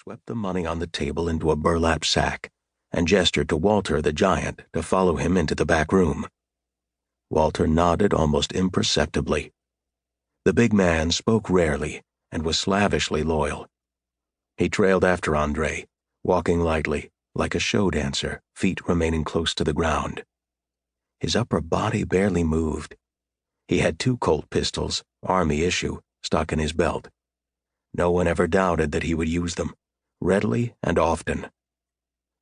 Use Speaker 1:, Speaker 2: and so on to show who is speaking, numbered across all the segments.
Speaker 1: swept the money on the table into a burlap sack and gestured to Walter the giant to follow him into the back room. Walter nodded almost imperceptibly. The big man spoke rarely and was slavishly loyal. He trailed after Andre, walking lightly, like a show dancer, feet remaining close to the ground. His upper body barely moved. He had 2 Colt pistols, Army issue, stuck in his belt. No one ever doubted that he would use them, readily and often.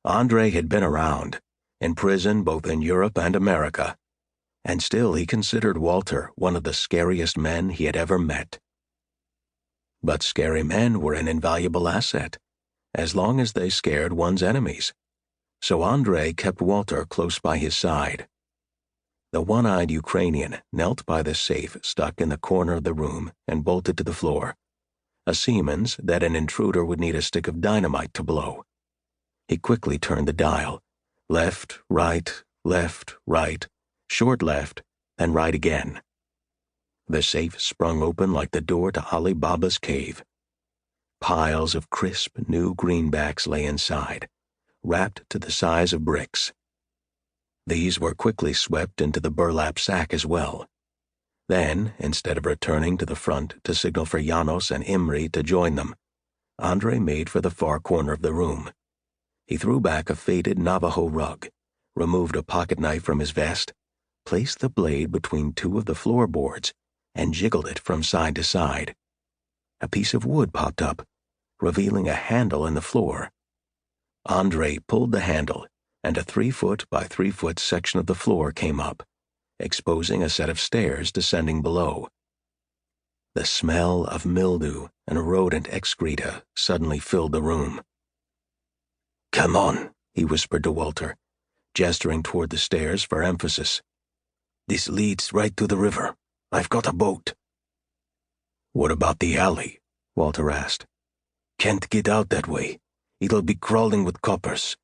Speaker 1: Andre had been around, in prison both in Europe and America, and still he considered Walter one of the scariest men he had ever met. But scary men were an invaluable asset, as long as they scared one's enemies, so Andre kept Walter close by his side. The one-eyed Ukrainian knelt by the safe stuck in the corner of the room and bolted to the floor, a Siemens that an intruder would need a stick of dynamite to blow. He quickly turned the dial, left, right, short left, then right again. The safe sprung open like the door to Ali Baba's cave. Piles of crisp, new greenbacks lay inside, wrapped to the size of bricks. These were quickly swept into the burlap sack as well. Then, instead of returning to the front to signal for Janos and Imre to join them, Andre made for the far corner of the room. He threw back a faded Navajo rug, removed a pocket knife from his vest, placed the blade between 2 of the floorboards, and jiggled it from side to side. A piece of wood popped up, revealing a handle in the floor. Andre pulled the handle, and a 3-foot by 3-foot section of the floor came up, exposing a set of stairs descending below. The smell of mildew and rodent excreta suddenly filled the room. "Come on," he whispered to Walter, gesturing toward the stairs for emphasis. "This leads right to the river. I've got a boat." "What about the alley?" Walter asked. "Can't get out that way. It'll be crawling with coppers.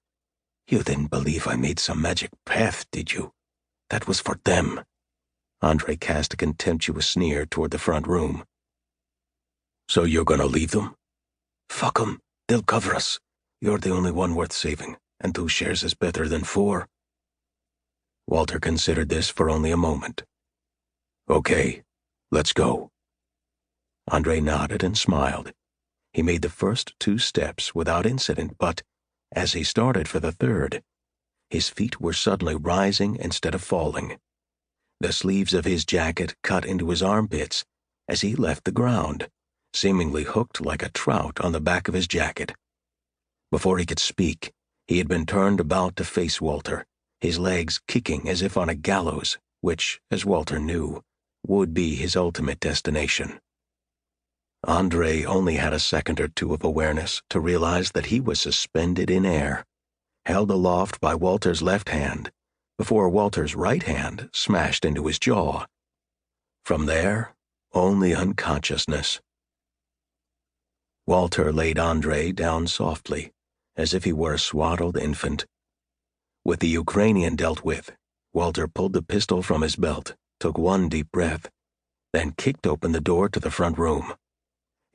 Speaker 1: You didn't believe I made some magic path, did you? That was for them." Andre cast a contemptuous sneer toward the front room. "So you're gonna leave them?" "Fuck 'em. They'll cover us. You're the only one worth saving, and 2 shares is better than 4. Walter considered this for only a moment. "Okay, let's go." Andre nodded and smiled. He made the first 2 steps without incident, but, as he started for the 3rd, his feet were suddenly rising instead of falling. The sleeves of his jacket cut into his armpits as he left the ground, seemingly hooked like a trout on the back of his jacket. Before he could speak, he had been turned about to face Walter, his legs kicking as if on a gallows, which, as Walter knew, would be his ultimate destination. Andre only had a second or 2 of awareness to realize that he was suspended in air, held aloft by Walter's left hand, before Walter's right hand smashed into his jaw. From there, only unconsciousness. Walter laid Andre down softly, as if he were a swaddled infant. With the Ukrainian dealt with, Walter pulled the pistol from his belt, took 1 deep breath, then kicked open the door to the front room.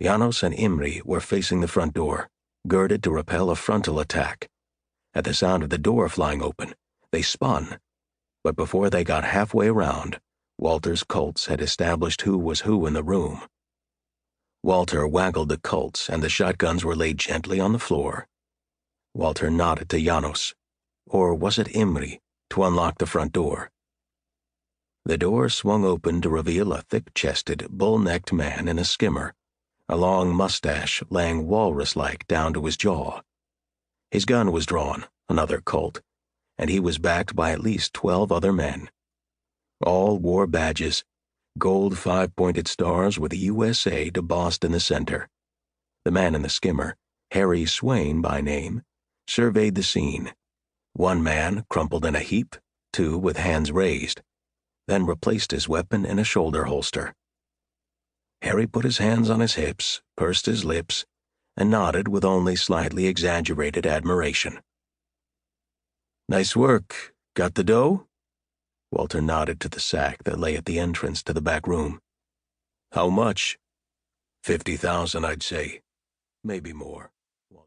Speaker 1: Janos and Imre were facing the front door, girded to repel a frontal attack. At the sound of the door flying open, they spun, but before they got halfway around, Walter's Colts had established who was who in the room. Walter waggled the Colts, and the shotguns were laid gently on the floor. Walter nodded to Janos, or was it Imre, to unlock the front door. The door swung open to reveal a thick-chested, bull-necked man in a skimmer, a long mustache laying walrus-like down to his jaw. His gun was drawn, another Colt, and he was backed by at least 12 other men. All wore badges, gold 5-pointed stars with USA embossed in the center. The man in the skimmer, Harry Swayne by name, surveyed the scene. 1 man crumpled in a heap, 2 with hands raised, then replaced his weapon in a shoulder holster. Harry put his hands on his hips, pursed his lips, and nodded with only slightly exaggerated admiration. "Nice work. Got the dough?" Walter nodded to the sack that lay at the entrance to the back room. "How much?" 50,000, I'd say. Maybe more.